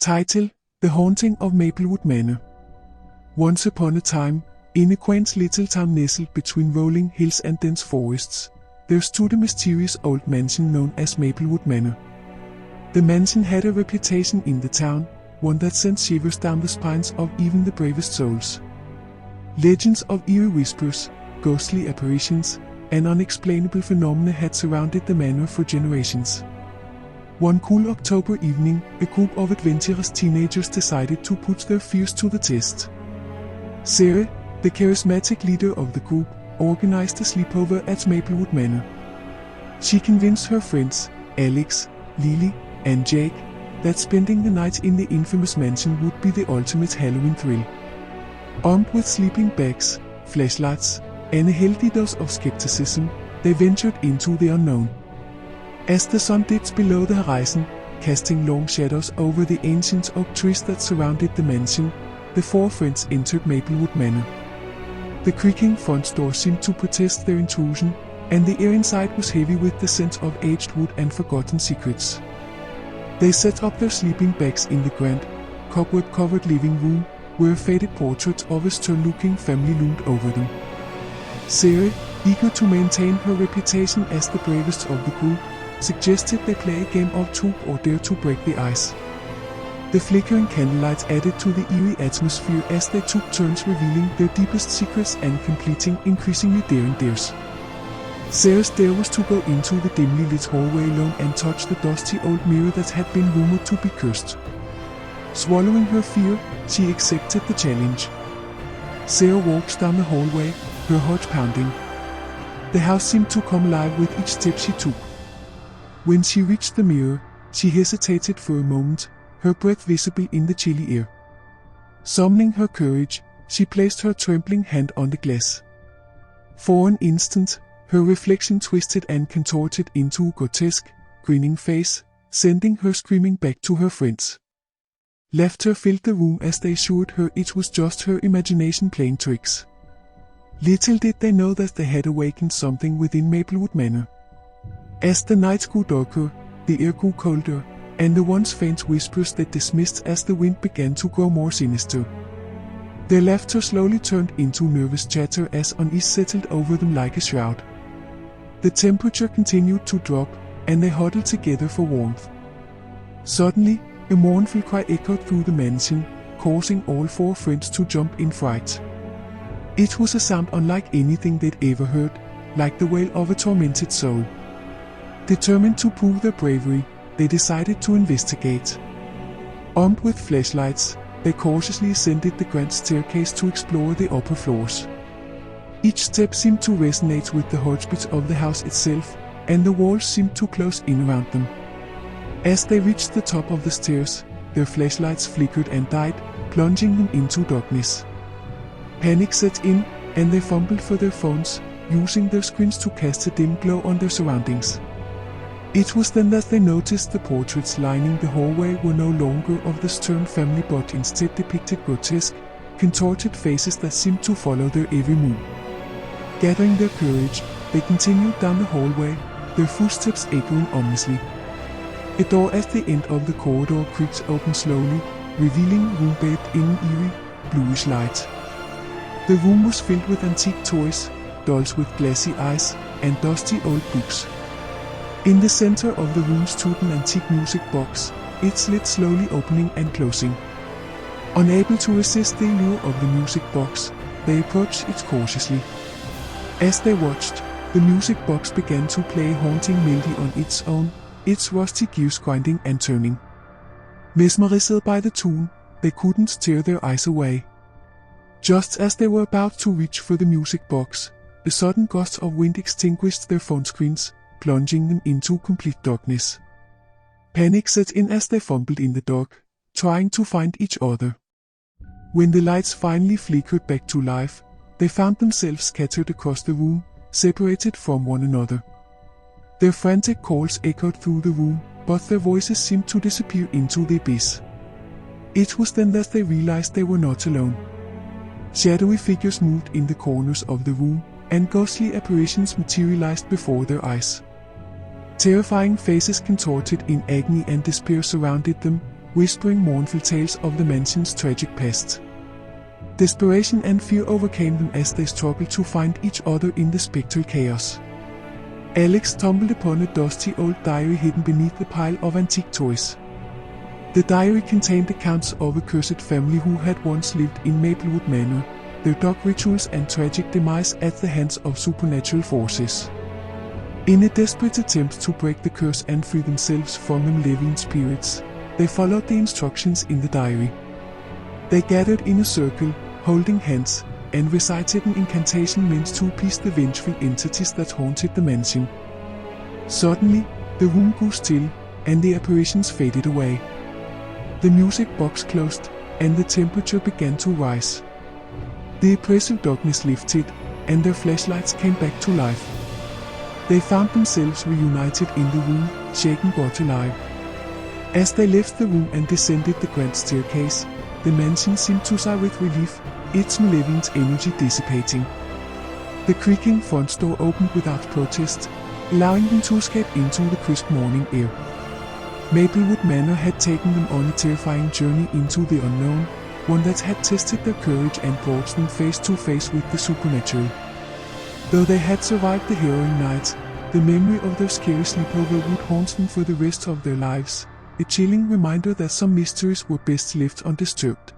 Title: The Haunting of Maplewood Manor. Once upon a time, in a quaint little town nestled between rolling hills and dense forests, there stood a mysterious old mansion known as Maplewood Manor. The mansion had a reputation in the town, one that sent shivers down the spines of even the bravest souls. Legends of eerie whispers, ghostly apparitions, and unexplainable phenomena had surrounded the manor for generations. One cool October evening, a group of adventurous teenagers decided to put their fears to the test. Sarah, the charismatic leader of the group, organized a sleepover at Maplewood Manor. She convinced her friends, Alex, Lily, and Jake, that spending the night in the infamous mansion would be the ultimate Halloween thrill. Armed with sleeping bags, flashlights, and a healthy dose of skepticism, they ventured into the unknown. As the sun dipped below the horizon, casting long shadows over the ancient oak trees that surrounded the mansion, the four friends entered Maplewood Manor. The creaking front door seemed to protest their intrusion, and the air inside was heavy with the scent of aged wood and forgotten secrets. They set up their sleeping bags in the grand, cobweb-covered living room, where a faded portrait of a stern-looking family loomed over them. Sarah, eager to maintain her reputation as the bravest of the group, suggested they play a game of truth or dare to break the ice. The flickering candlelight added to the eerie atmosphere as they took turns revealing their deepest secrets and completing increasingly daring dares. Sarah's dare was to go into the dimly lit hallway alone and touch the dusty old mirror that had been rumored to be cursed. Swallowing her fear, she accepted the challenge. Sarah walked down the hallway, her heart pounding. The house seemed to come alive with each step she took. When she reached the mirror, she hesitated for a moment, her breath visible in the chilly air. Summoning her courage, she placed her trembling hand on the glass. For an instant, her reflection twisted and contorted into a grotesque, grinning face, sending her screaming back to her friends. Laughter filled the room as they assured her it was just her imagination playing tricks. Little did they know that they had awakened something within Maplewood Manor. As the night grew darker, the air grew colder, and the once faint whispers they dismissed as the wind began to grow more sinister. Their laughter slowly turned into nervous chatter as unease settled over them like a shroud. The temperature continued to drop, and they huddled together for warmth. Suddenly, a mournful cry echoed through the mansion, causing all four friends to jump in fright. It was a sound unlike anything they'd ever heard, like the wail of a tormented soul. Determined to prove their bravery, they decided to investigate. Armed with flashlights, they cautiously ascended the grand staircase to explore the upper floors. Each step seemed to resonate with the heartbeat of the house itself, and the walls seemed to close in around them. As they reached the top of the stairs, their flashlights flickered and died, plunging them into darkness. Panic set in, and they fumbled for their phones, using their screens to cast a dim glow on their surroundings. It was then that they noticed the portraits lining the hallway were no longer of the stern family but instead depicted grotesque, contorted faces that seemed to follow their every move. Gathering their courage, they continued down the hallway, their footsteps echoing ominously. A door at the end of the corridor creaked open slowly, revealing a room bathed in an eerie, bluish light. The room was filled with antique toys, dolls with glassy eyes, and dusty old books. In the center of the room stood an antique music box, its lid slowly opening and closing. Unable to resist the allure of the music box, they approached it cautiously. As they watched, the music box began to play a haunting melody on its own, its rusty gears grinding and turning. Mesmerized by the tune, they couldn't tear their eyes away. Just as they were about to reach for the music box, a sudden gust of wind extinguished their phone screens, plunging them into complete darkness. Panic set in as they fumbled in the dark, trying to find each other. When the lights finally flickered back to life, they found themselves scattered across the room, separated from one another. Their frantic calls echoed through the room, but their voices seemed to disappear into the abyss. It was then that they realized they were not alone. Shadowy figures moved in the corners of the room, and ghostly apparitions materialized before their eyes. Terrifying faces contorted in agony and despair surrounded them, whispering mournful tales of the mansion's tragic past. Desperation and fear overcame them as they struggled to find each other in the spectral chaos. Alex stumbled upon a dusty old diary hidden beneath a pile of antique toys. The diary contained accounts of a cursed family who had once lived in Maplewood Manor, their dark rituals and tragic demise at the hands of supernatural forces. In a desperate attempt to break the curse and free themselves from the malevolent spirits, they followed the instructions in the diary. They gathered in a circle, holding hands, and recited an incantation meant to appease the vengeful entities that haunted the mansion. Suddenly, the room grew still, and the apparitions faded away. The music box closed, and the temperature began to rise. The oppressive darkness lifted, and their flashlights came back to life. They found themselves reunited in the room, shaken but alive. As they left the room and descended the grand staircase, the mansion seemed to sigh with relief, its malevolent energy dissipating. The creaking front door opened without protest, allowing them to escape into the crisp morning air. Maplewood Manor had taken them on a terrifying journey into the unknown, one that had tested their courage and brought them face to face with the supernatural. Though they had survived the harrowing night, the memory of their scary sleepover would haunt them for the rest of their lives, a chilling reminder that some mysteries were best left undisturbed.